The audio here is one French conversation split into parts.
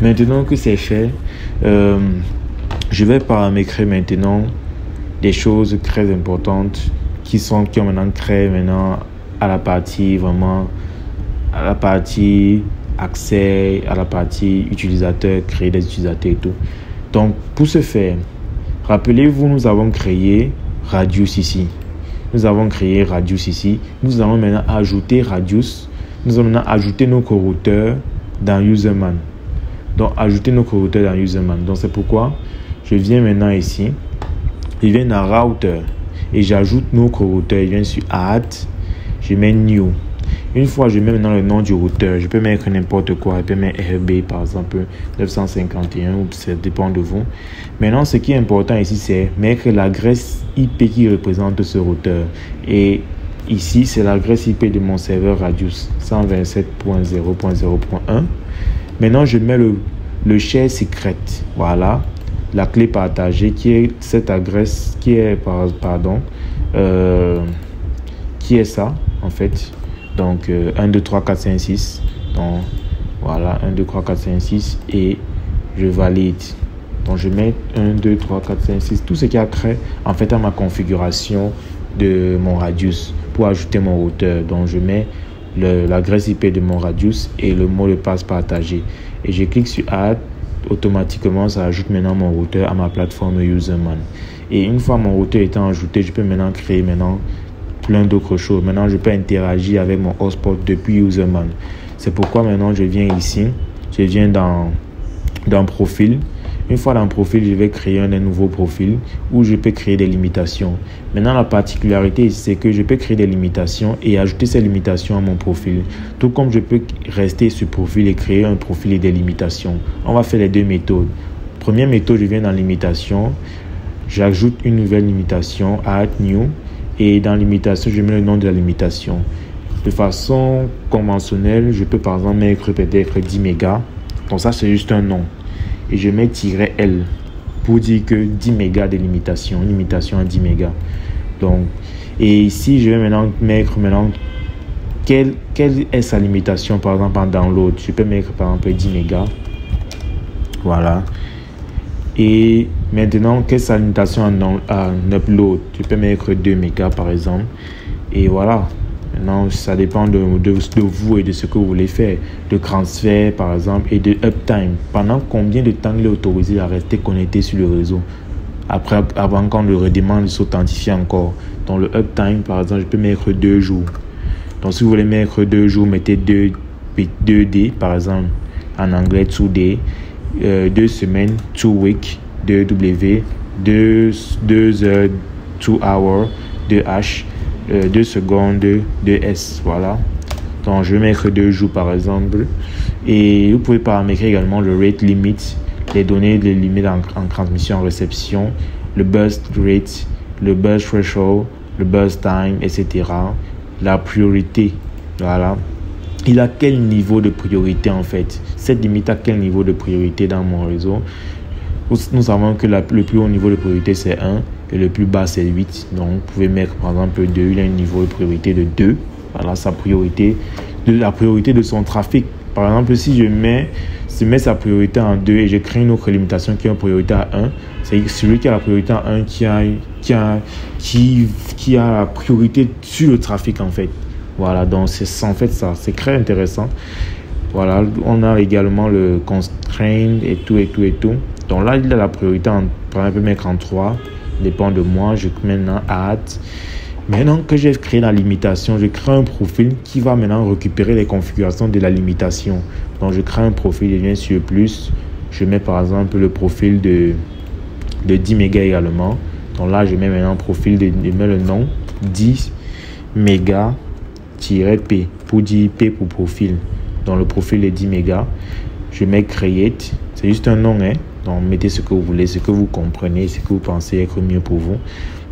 Maintenant que c'est fait, je vais paramétrer maintenant des choses très importantes qui ont maintenant créé maintenant à la partie vraiment, à la partie accès, à la partie utilisateur, créer des utilisateurs et tout. Donc pour ce faire, rappelez-vous, nous avons créé Radius ici. Nous allons maintenant ajouter Radius. Nous allons maintenant ajouter nos corouteurs dans Userman. Donc Donc c'est pourquoi je viens maintenant ici. Je viens dans Router et j'ajoute nos corouteurs. Je viens sur Add. Je mets New. Une fois je mets maintenant le nom du routeur, je peux mettre n'importe quoi. Je peux mettre RB par exemple 951 ou ça dépend de vous. Maintenant ce qui est important ici c'est mettre l'adresse IP qui représente ce routeur. Et ici c'est l'adresse IP de mon serveur Radius 127.0.0.1. Maintenant je mets le share secret. Voilà la clé partagée qui est cette adresse qui est qui est ça en fait. Donc 1, 2, 3, 4, 5, 6. Donc voilà, 1, 2, 3, 4, 5, 6 et je valide. Donc je mets 1, 2, 3, 4, 5, 6. Tout ce qui a créé en fait à ma configuration de mon Radius pour ajouter mon routeur. Donc je mets l'adresse IP de mon Radius et le mot de passe partagé. Et je clique sur Add. Automatiquement, ça ajoute maintenant mon routeur à ma plateforme Userman. Et une fois mon routeur étant ajouté, je peux maintenant créer plein d'autres choses. Maintenant, je peux interagir avec mon hotspot depuis Userman. C'est pourquoi maintenant, je viens ici. Je viens dans Profil. Une fois dans Profil, je vais créer un nouveau profil où je peux créer des limitations. Maintenant, la particularité ici, c'est que je peux créer des limitations et ajouter ces limitations à mon profil. Tout comme je peux rester sur Profil et créer un profil et des limitations. On va faire les deux méthodes. Première méthode, je viens dans Limitation. J'ajoute une nouvelle limitation, Add New. Et dans limitation, je mets le nom de la limitation. De façon conventionnelle, je peux par exemple mettre peut-être 10 mégas. Donc ça, c'est juste un nom. Et je mets "-L" pour dire que 10 mégas de limitation à 10 mégas. Donc, et ici, je vais maintenant mettre quelle est sa limitation, par exemple en download. Je peux mettre par exemple 10 mégas. Voilà. Et maintenant, quelle est sa limitation en upload? Je peux mettre 2 mégas par exemple. Et voilà. Maintenant, ça dépend de vous et de ce que vous voulez faire. De transfert par exemple et de uptime. Pendant combien de temps il est autorisé à rester connecté sur le réseau? Avant qu'on le redemande de s'authentifier encore. Dans le uptime par exemple, je peux mettre 2 jours. Donc si vous voulez mettre 2 jours, mettez 2D par exemple. En anglais, 2D. 2 semaines, 2 weeks, 2 W, 2 heures, 2 hours, 2 H, 2 secondes, 2 S. Voilà. Donc, je vais mettre 2 jours par exemple. Et vous pouvez paramétrer également le rate limit, les données, les limites en transmission, en réception, le burst rate, le burst threshold, le burst time, etc. La priorité. Voilà. Il a quel niveau de priorité en fait? Cette limite a quel niveau de priorité dans mon réseau? Nous savons que le plus haut niveau de priorité c'est 1 et le plus bas c'est 8. Donc vous pouvez mettre par exemple 2, il a un niveau de priorité de 2. Voilà la priorité de son trafic. Par exemple, si je mets sa priorité en 2 et je crée une autre limitation qui a une priorité à 1, c'est celui qui a la priorité à 1 qui a la priorité sur le trafic en fait. Voilà, donc c'est en fait ça, c'est très intéressant. Voilà, on a également le constraint et tout. Donc là, il a la priorité, par exemple, mettre en 3, dépend de moi. Je mets maintenant Add. Maintenant que j'ai créé la limitation, je crée un profil qui va maintenant récupérer les configurations de la limitation. Donc je crée un profil, je viens sur plus. Je mets par exemple le profil de 10 mégas également. Donc là, je mets maintenant un profil, je mets le nom 10 mégas. P pour dire P pour profil. Dans le profil de 10 mégas, je mets create. C'est juste un nom, hein. Donc mettez ce que vous voulez, ce que vous comprenez, ce que vous pensez être mieux pour vous.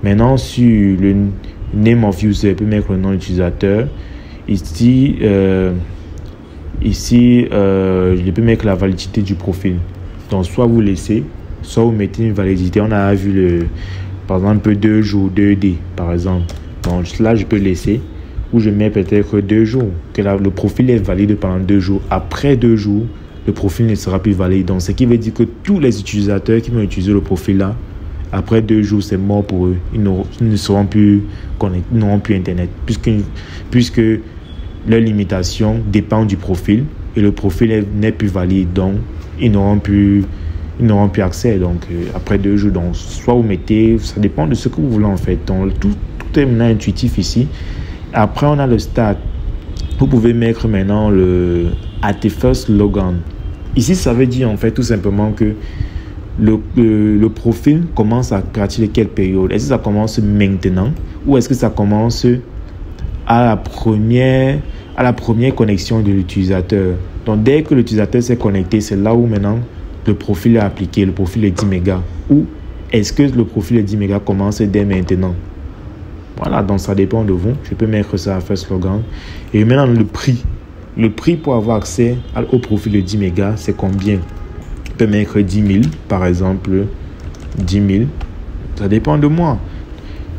Maintenant, sur le name of user, je peux mettre le nom d'utilisateur. Ici, je peux mettre la validité du profil. Donc soit vous laissez, soit vous mettez une validité. On a vu par exemple 2 jours, 2D par exemple. Donc là, je peux laisser. Ou je mets peut-être 2 jours, que le profil est valide pendant 2 jours. Après 2 jours, le profil ne sera plus valide. Donc, ce qui veut dire que tous les utilisateurs qui vont utiliser le profil là, après 2 jours, c'est mort pour eux. Ils ne seront plus connectés, ils n'auront plus Internet. Puisque leur limitation dépend du profil et le profil n'est plus valide. Donc, ils n'auront plus accès. Donc, après 2 jours, donc, soit vous mettez, ça dépend de ce que vous voulez en fait. Donc, tout est maintenant intuitif ici. Après, on a le start. Vous pouvez mettre maintenant le at the first logon. Ici, ça veut dire en fait tout simplement que le profil commence à partir de quelle période? Est-ce que ça commence maintenant ou est-ce que ça commence à la première connexion de l'utilisateur? Donc, dès que l'utilisateur s'est connecté, c'est là où maintenant le profil est appliqué, le profil est 10 mégas. Ou est-ce que le profil est 10 mégas commence dès maintenant? Voilà, donc ça dépend de vous. Je peux mettre ça à first logon. Et maintenant, le prix. Le prix pour avoir accès au profil de 10 mégas, c'est combien? Je peux mettre 10 000, par exemple. 10 000. Ça dépend de moi.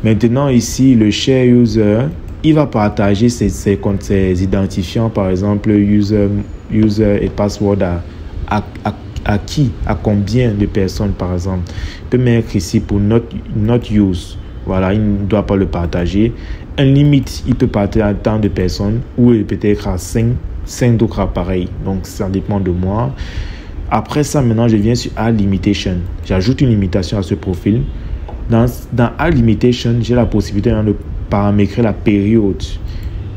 Maintenant, ici, le share user, il va partager ses identifiants, par exemple, user et password à qui? À combien de personnes, par exemple? Je peux mettre ici pour not use. Voilà, il ne doit pas le partager. Un limite, il peut partager à tant de personnes ou peut-être à 5 d'autres appareils. Donc, ça dépend de moi. Après ça, maintenant, je viens sur Add Limitation. J'ajoute une limitation à ce profil. Dans Add Limitation, j'ai la possibilité de paramétrer la période.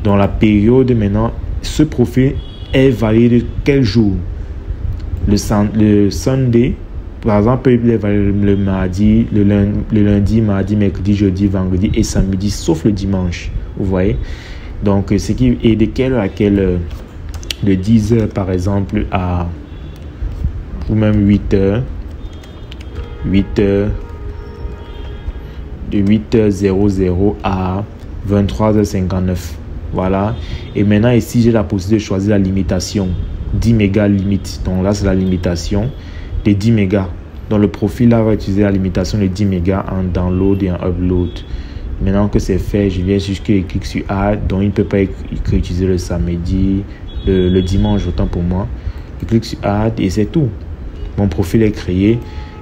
Dans la période, maintenant, ce profil est valide quel jour? Le Sunday. Par exemple, il est valide le mardi, le lundi, mardi, mercredi, jeudi, vendredi et samedi, sauf le dimanche. Vous voyez? Donc, ce qui est de quelle heure à quelle heure? De 10 heures, par exemple, à ou même 8 heures. 8 heures. De 8h00 à 23h59. Voilà. Et maintenant, ici, j'ai la possibilité de choisir la limitation. 10 mégas limite. Donc là, c'est la limitation de 10 mégas. Dans le profil, là, on va utiliser la limitation de 10 mégas en download et en upload. Maintenant que c'est fait, je viens juste et clique sur Add. Donc, il ne peut pas utiliser le samedi, le dimanche, autant pour moi. Je clique sur Add et c'est tout. Mon profil est créé.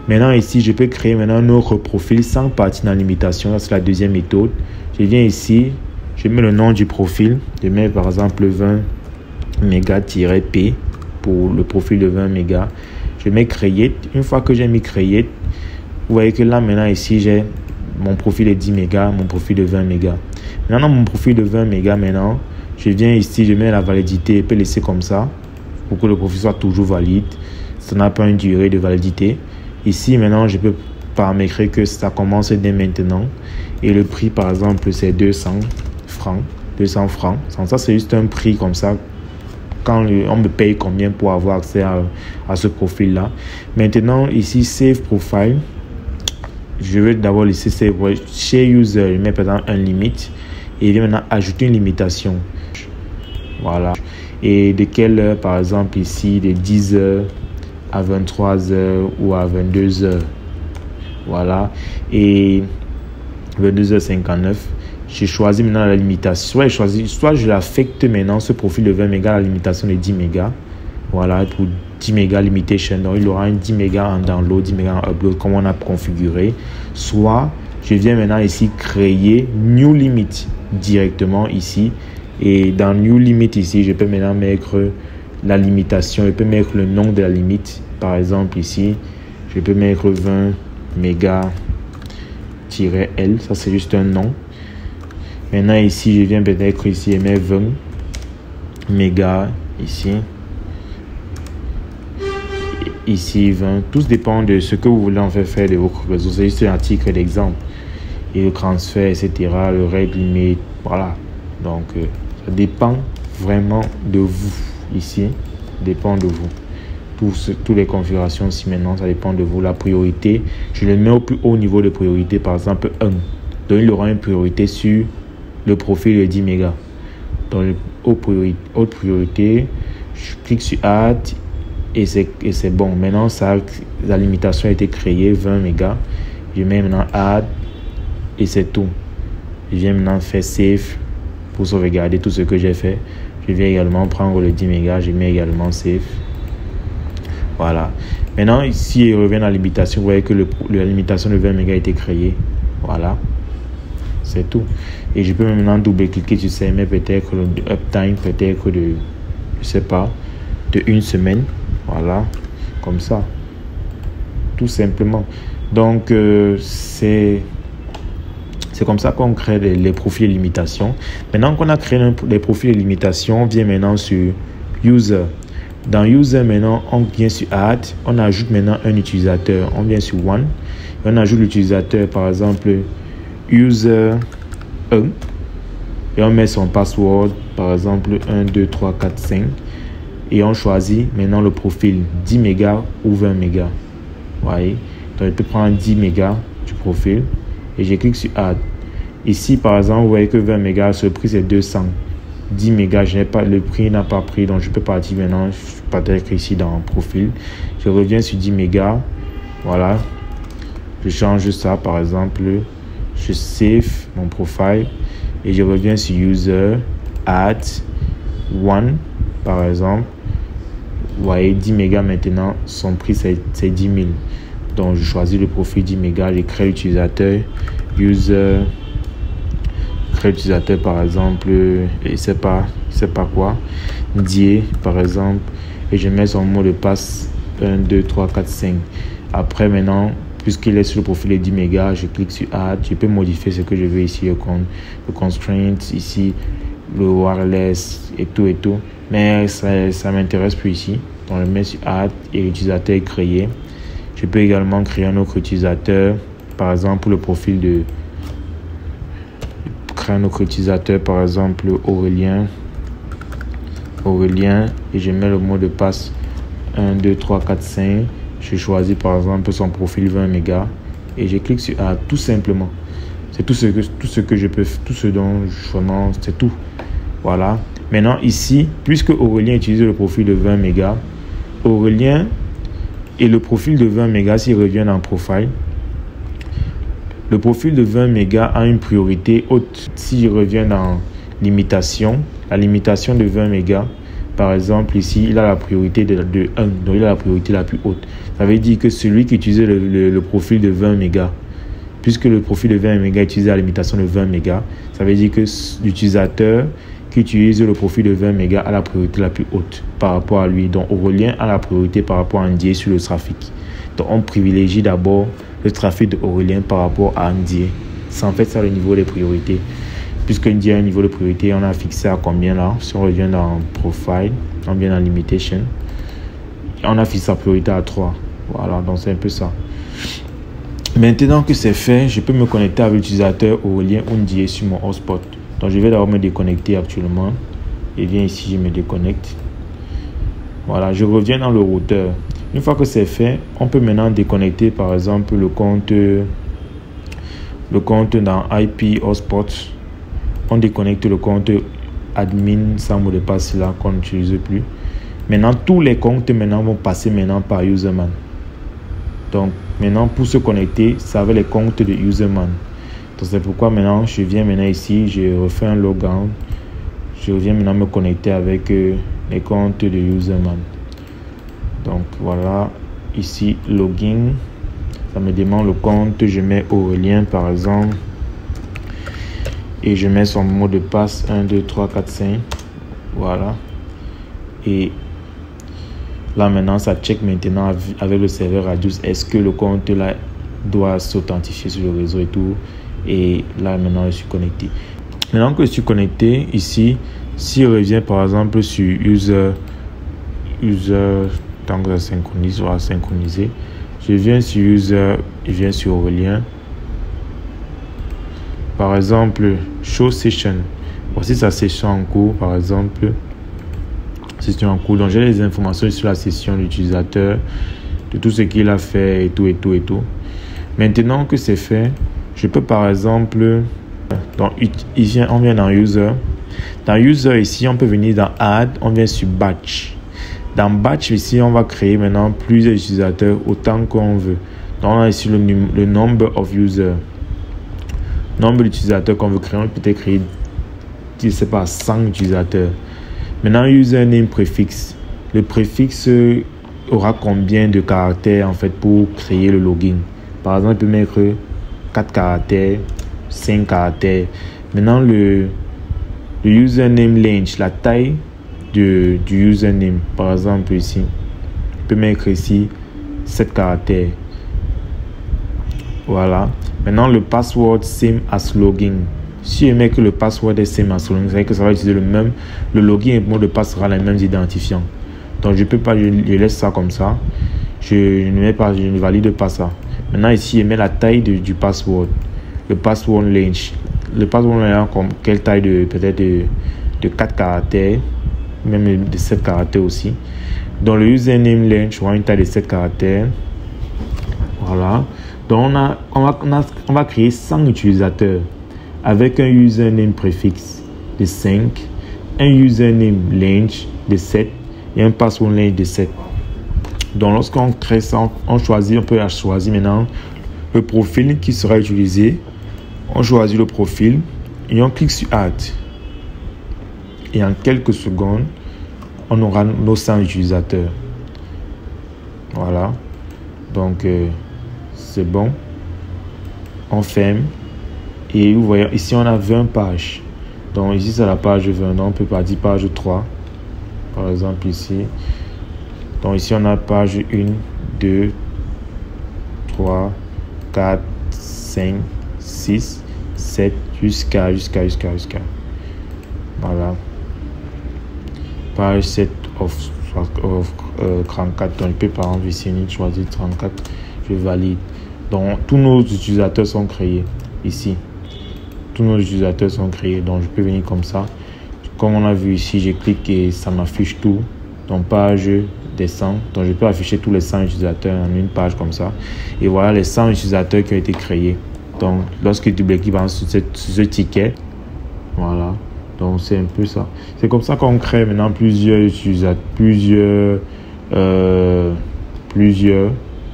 Maintenant, ici, je peux créer maintenant un autre profil sans partir dans la limitation. C'est la deuxième méthode. Je viens ici, je mets le nom du profil. Je mets par exemple 20 mégas-p pour le profil de 20 mégas. Je mets Create. Une fois que j'ai mis Create, vous voyez que là, maintenant, ici, j'ai mon profil de 10 mégas, mon profil de 20 mégas. Maintenant, mon profil de 20 mégas, maintenant, je viens ici, je mets la validité. Je peux laisser comme ça pour que le profil soit toujours valide. Ça n'a pas une durée de validité. Ici, maintenant, je peux paramétrer que ça commence dès maintenant. Et le prix, par exemple, c'est 200 francs. 200 francs. Ça, c'est juste un prix comme ça. Quand on me paye combien pour avoir accès à ce profil-là. Maintenant, ici, Save Profile. Je vais d'abord laisser Save Share User. Je mets par exemple un limite. Et il vient maintenant ajouter une limitation. Voilà. Et de quelle heure, par exemple, ici, de 10 heures à 23 heures ou à 22 heures. Voilà. Et 22h59. J'ai choisi maintenant la limitation. Soit je l'affecte maintenant ce profil de 20 mégas à la limitation de 10 mégas. Voilà, pour 10 mégas limitation. Donc, il aura un 10 mégas en download, 10 mégas en upload, comme on a configuré. Soit, je viens maintenant ici créer New Limit directement ici. Et dans New Limit ici, je peux maintenant mettre la limitation. Je peux mettre le nom de la limite. Par exemple, ici, je peux mettre 20 mégas-L. Ça, c'est juste un nom. Maintenant, ici, je viens peut-être ici et mettre 20 mégas ici. Ici, 20. Tout dépend de ce que vous voulez en faire de vos réseaux. C'est juste un article d'exemple. Et le transfert, etc. Le rate limite. Voilà. Donc, ça dépend vraiment de vous. Ici, ça dépend de vous. Toutes les configurations ici maintenant, ça dépend de vous. La priorité, je le mets au plus haut niveau de priorité. Par exemple, 1. Donc, il aura une priorité sur le profil de 10 mégas. Dans le haute priorité, je clique sur Add et c'est bon. Maintenant, la limitation a été créée, 20 mégas. Je mets maintenant Add et c'est tout. Je viens maintenant faire Save pour sauvegarder tout ce que j'ai fait. Je viens également prendre le 10 mégas, je mets également Save. Voilà. Maintenant, ici, il revient à la limitation. Vous voyez que la limitation de 20 mégas a été créée. Voilà. C'est tout. Et je peux maintenant double-cliquer sur ça, mais peut-être le uptime, peut-être de, je sais pas, de 1 semaine. Voilà. Comme ça. Tout simplement. Donc, c'est comme ça qu'on crée les profils de limitation. Maintenant qu'on a créé les profils de limitation, on vient maintenant sur User. Dans User, maintenant, on vient sur Add. On ajoute maintenant un utilisateur. On vient sur One. Et on ajoute l'utilisateur, par exemple, User 1. Et on met son password, par exemple, 1, 2, 3, 4, 5. Et on choisit maintenant le profil 10 mégas ou 20 mégas. Vous voyez? Donc, je peux prendre 10 mégas du profil. Et je clique sur Add. Ici, par exemple, vous voyez que 20 mégas, ce prix c'est 200. 10 mégas, le prix n'a pas pris, donc je peux partir maintenant. Je peux peut-être ici dans Profil. Je reviens sur 10 mégas. Voilà. Je change ça, par exemple. Je save mon profil. Et je reviens sur User, Add, One, par exemple. Vous voyez, 10 mégas maintenant, son prix c'est 10 000. Donc, je choisis le profil 10 mégas, je crée l'utilisateur, User, crée l'utilisateur par exemple, et c'est pas quoi, Die par exemple, et je mets son mot de passe 1, 2, 3, 4, 5. Après, maintenant, puisqu'il est sur le profil de 10 mégas, je clique sur Add, je peux modifier ce que je veux ici, le constraint, ici, le wireless et tout, mais ça m'intéresse plus ici. Donc, je mets sur Add et l'utilisateur est créé. Je peux également créer un autre utilisateur, par exemple pour le profil de... Créer un autre utilisateur, par exemple Aurélien, et je mets le mot de passe 1, 2, 3, 4, 5. Je choisis par exemple son profil 20 mégas et je clique sur Add, tout simplement. C'est tout ce que je peux, tout ce dont je demande, c'est tout. Voilà. Maintenant ici, puisque Aurélien utilise le profil de 20 mégas, Aurélien et le profil de 20 mégas, s'il revient dans Profile, le profil de 20 mégas a une priorité haute. Si je reviens dans limitation, la limitation de 20 mégas, par exemple ici, il a la priorité de 1, donc il a la priorité la plus haute. Ça veut dire que celui qui utilisait le profil de 20 mégas, puisque le profil de 20 mégas utilisait la limitation de 20 mégas, ça veut dire que l'utilisateur qui utilise le profil de 20 mégas a la priorité la plus haute par rapport à lui. Donc, Aurélien a la priorité par rapport à Ndié sur le trafic. Donc, on privilégie d'abord le trafic d'Aurélien par rapport à Ndié. C'est en fait ça le niveau des priorités. Puisque Ndié a un niveau de priorité, on a fixé à combien là? Si on revient dans Profile, on vient dans Limitation, on a fixé sa priorité à 3. Voilà, donc c'est un peu ça. Maintenant que c'est fait, je peux me connecter avec l'utilisateur Aurélien ou Ndié sur mon hotspot. Donc, je vais d'abord me déconnecter actuellement. Et bien ici, je me déconnecte. Voilà, je reviens dans le routeur. Une fois que c'est fait, on peut maintenant déconnecter par exemple le compte dans IP Hotspot. On déconnecte le compte admin sans mot de passe là qu'on n'utilise plus. Maintenant, tous les comptes maintenant vont passer maintenant par Userman. Donc, maintenant, pour se connecter, ça va les comptes de Userman. C'est pourquoi maintenant je viens maintenant ici, je refais un logout, je reviens maintenant me connecter avec les comptes de Userman. Donc voilà, ici login, ça me demande le compte, je mets Aurélien par exemple et je mets son mot de passe 1, 2, 3, 4, 5. Voilà, et là maintenant ça check maintenant avec le serveur Radius, est-ce que le compte là doit s'authentifier sur le réseau et tout. Et là maintenant je suis connecté. Maintenant que je suis connecté ici, si je reviens par exemple sur user tant que ça synchronise, on va synchroniser. Je viens sur user, je viens sur Aurélien. Par exemple, show session. Voici sa session en cours, par exemple. Session en cours. Donc j'ai les informations sur la session de l'utilisateur, de tout ce qu'il a fait et tout. Maintenant que c'est fait, je peux par exemple, donc ici on vient dans User. Dans User ici, on peut venir dans Add, on vient sur Batch. Dans Batch ici, on va créer maintenant plusieurs utilisateurs autant qu'on veut. Donc on a ici le number of users. Nombre d'utilisateurs qu'on veut créer, on peut peut-être créer, je sais pas, 100 utilisateurs. Maintenant, username préfixe. Le préfixe aura combien de caractères en fait pour créer le login. Par exemple, il peut mettre 4 caractères, 5 caractères. Maintenant, le username range, la taille du username, par exemple ici, il peut mettre ici 7 caractères. Voilà. Maintenant, le password same as login. Si je mets que le password est same as login, c'est que ça va utiliser le login et le mot de passe sera les mêmes identifiants. Donc, je peux pas, je laisse ça comme ça. Je ne valide pas ça. Maintenant, ici, je mets la taille du password. Le password range. Le password range, comme quelle taille peut-être de 4 caractères, même de 7 caractères aussi. Dans le username range, on a une taille de 7 caractères. Voilà. Donc, on va créer 100 utilisateurs avec un username préfixe de 5, un username range de 7 et un password range de 7. Donc, lorsqu'on crée ça, on peut choisir maintenant le profil qui sera utilisé. On choisit le profil et on clique sur Add. Et en quelques secondes, on aura nos 100 utilisateurs. Voilà. Donc, c'est bon. On ferme. Et vous voyez, ici, on a 20 pages. Donc, ici, c'est la page 20. Donc, on peut pas dire page 3. Par exemple, ici. Donc, ici, on a page 1, 2, 3, 4, 5, 6, 7, jusqu'à. Voilà. Page 7 of 34. Donc, je peux par exemple ici, choisir 34. Je valide. Donc, tous nos utilisateurs sont créés ici. Tous nos utilisateurs sont créés. Donc, je peux venir comme ça. Comme on a vu ici, je clique et ça m'affiche tout. Donc, page des 100. Donc, je peux afficher tous les 100 utilisateurs en une page comme ça. Et voilà les 100 utilisateurs qui ont été créés. Donc, lorsque tu cliques sur ce ticket, voilà. Donc, c'est un peu ça. C'est comme ça qu'on crée maintenant plusieurs utilisateurs,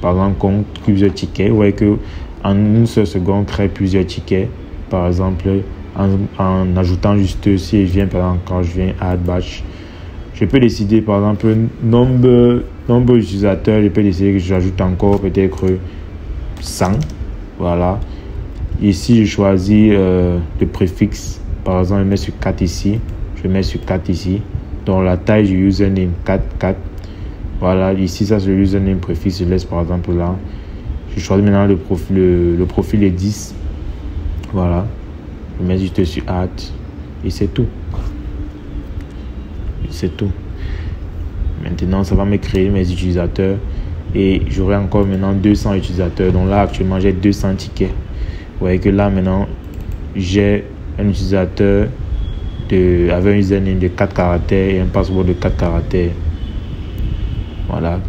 par exemple, plusieurs tickets. Vous voyez qu'en une seule seconde, on crée plusieurs tickets. Par exemple, en ajoutant juste, si je viens, par exemple, quand je viens add batch, je peux décider, par exemple, nombre d'utilisateurs. Je peux décider que j'ajoute encore peut-être 100. Voilà. Ici, je choisis le préfixe. Par exemple, je mets sur 4 ici. Je mets sur 4 ici. Donc, la taille du username 4. Voilà. Ici, ça, c'est le username préfixe. Je laisse, par exemple, là. Je choisis maintenant le profil est 10. Voilà. Je mets juste sur Add. Et c'est tout. C'est tout. Maintenant, ça va me créer mes utilisateurs. Et j'aurai encore maintenant 200 utilisateurs. Donc là, actuellement, j'ai 200 tickets. Vous voyez que là, maintenant, j'ai un utilisateur avec un username de 4 caractères et un password de 4 caractères. Voilà.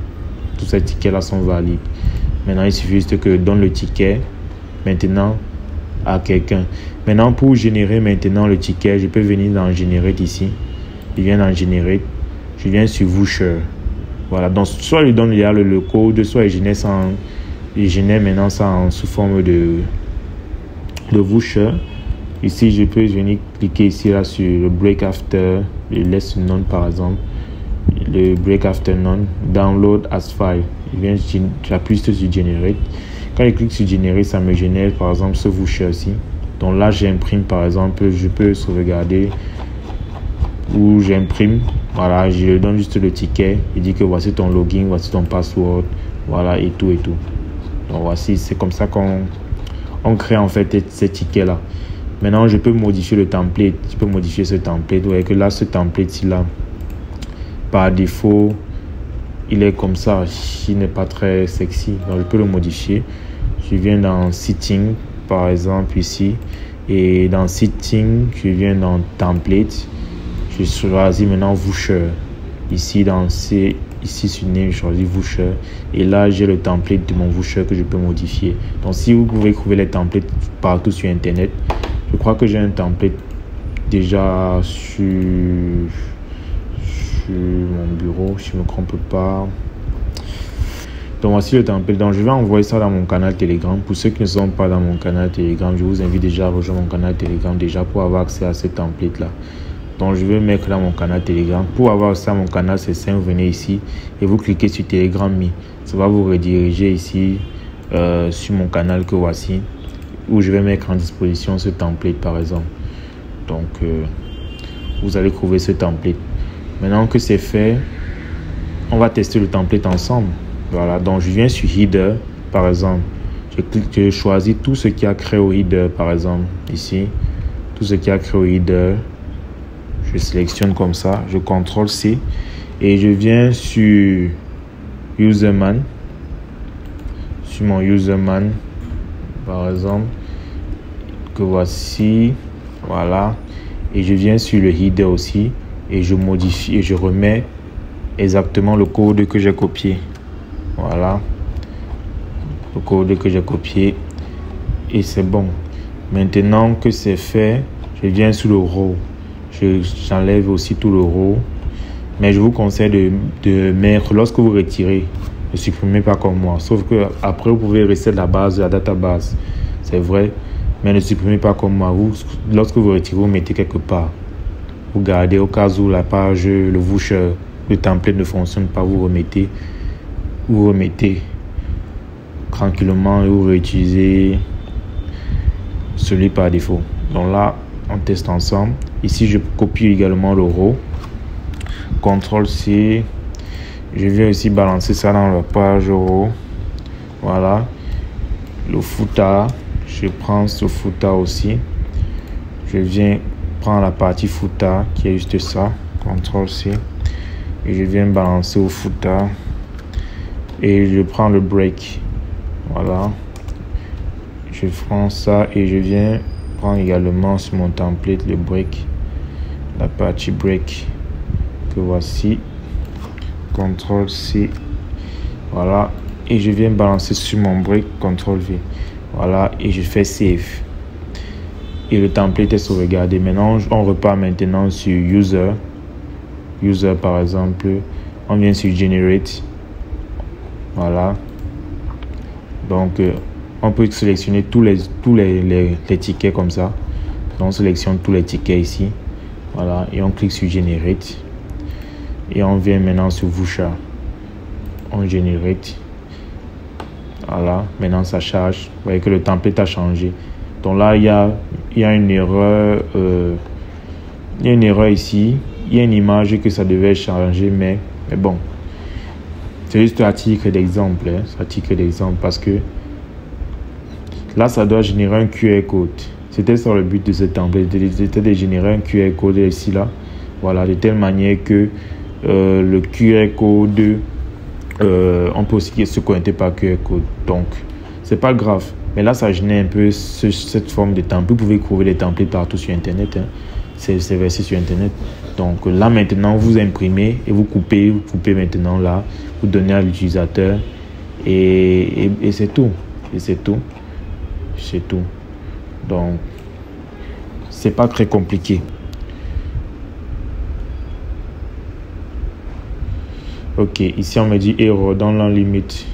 Tous ces tickets-là sont valides. Maintenant, il suffit juste que je donne le ticket maintenant à quelqu'un. Maintenant, pour générer maintenant le ticket, je peux venir dans Generate ici. Je viens dans Generate. Je viens sur Voucher. Voilà. Donc, soit je donne le code, soit je génère maintenant ça sous forme de Voucher. Ici, je peux venir cliquer ici là sur le break after, le less none par exemple. Le break after none, download as file. J'appuie sur Generate. Quand je clique sur Generate, ça me génère par exemple ce voucher aussi. Donc là, j'imprime par exemple, je peux sauvegarder ou j'imprime. Voilà, je donne juste le ticket. Il dit que voici ton login, voici ton password. Voilà, et tout. Donc voici, c'est comme ça qu'on crée en fait ces tickets là. Maintenant, je peux modifier le template. Je peux modifier ce template. Vous voyez que là, ce template là, par défaut, il est comme ça. Il n'est pas très sexy. Donc, je peux le modifier. Je viens dans Setting, par exemple, ici. Et dans Setting, je viens dans Template. Je choisis maintenant Voucher. Ici, ici sur Name, je choisis Voucher. Et là, j'ai le template de mon Voucher que je peux modifier. Donc, si vous pouvez trouver les templates partout sur Internet, je crois que j'ai un template déjà sur mon bureau, si je ne me trompe pas. Donc voici le template. Donc je vais envoyer ça dans mon canal Telegram. Pour ceux qui ne sont pas dans mon canal Telegram, je vous invite déjà à rejoindre mon canal Telegram déjà pour avoir accès à ce template là. Donc je vais mettre là mon canal Telegram. Pour avoir ça, mon canal, c'est simple. Vous venez ici et vous cliquez sur Telegram Me. Ça va vous rediriger ici sur mon canal que voici, où je vais mettre en disposition ce template par exemple. Donc vous allez trouver ce template. Maintenant que c'est fait, on va tester le template ensemble. Voilà, donc je viens sur Header par exemple. Je choisis tout ce qui a créé au Header par exemple. Ici, tout ce qui a créé au Header. Je sélectionne comme ça, je CTRL C et je viens sur Userman. Sur mon Userman par exemple, que voici, voilà, et je viens sur le header aussi et je modifie et je remets exactement le code que j'ai copié. Voilà, le code que j'ai copié et c'est bon. Maintenant que c'est fait, je viens sur le row. J'enlève aussi tout le row, mais je vous conseille de mettre, lorsque vous retirez, ne supprimez pas comme moi, sauf que après vous pouvez rester la base de la database, c'est vrai, mais ne supprimez pas comme moi. Lorsque vous retirez, vous mettez quelque part, vous gardez au cas où la page, le voucher, le template ne fonctionne pas, vous remettez tranquillement et vous réutilisez celui par défaut. Donc là on teste ensemble. Ici je copie également le row, CTRL C. Je viens aussi balancer ça dans la page row. Voilà, le footer, je prends ce footer aussi. Je viens prendre la partie footer qui est juste ça, CTRL C, et je viens balancer au footer et je prends le break. Voilà, je prends ça et je viens prendre également sur mon template le break, la partie break que voici, CTRL C, voilà, et je viens balancer sur mon break, CTRL V, voilà, et je fais save et le template est sauvegardé. Maintenant on repart maintenant sur user par exemple, on vient sur generate, voilà, donc on peut sélectionner tous les tickets comme ça. Donc on sélectionne tous les tickets ici, voilà, et on clique sur generate et on vient maintenant sur voucher, on generate, voilà, maintenant ça charge. Vous voyez que le template a changé. Donc là il y a une erreur, ici, il y a une image que ça devait changer, mais bon, c'est juste un titre d'exemple, hein, c'est un titre d'exemple parce que là ça doit générer un QR code. C'était sur le but de ce template, c'était de générer un QR code ici là, voilà, de telle manière que le QR code, on peut aussi se connecter par QR code, donc c'est pas grave. Mais là ça génère un peu cette forme de template. Vous pouvez trouver les templates partout sur internet, hein. C'est versé sur internet. Donc là maintenant vous imprimez et vous coupez maintenant là, vous donnez à l'utilisateur et c'est tout, c'est tout. Donc c'est pas très compliqué. Ok, ici on me dit erreur dans la limite.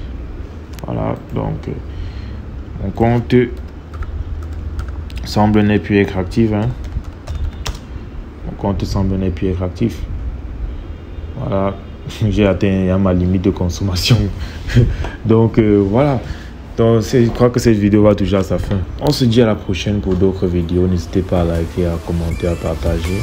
Voilà, donc mon compte semble ne plus être actif, hein. Mon compte semble ne plus être actif. Voilà, j'ai atteint ma limite de consommation. Donc voilà. Donc je crois que cette vidéo va toucher à sa fin. On se dit à la prochaine pour d'autres vidéos. N'hésitez pas à liker, à commenter, à partager.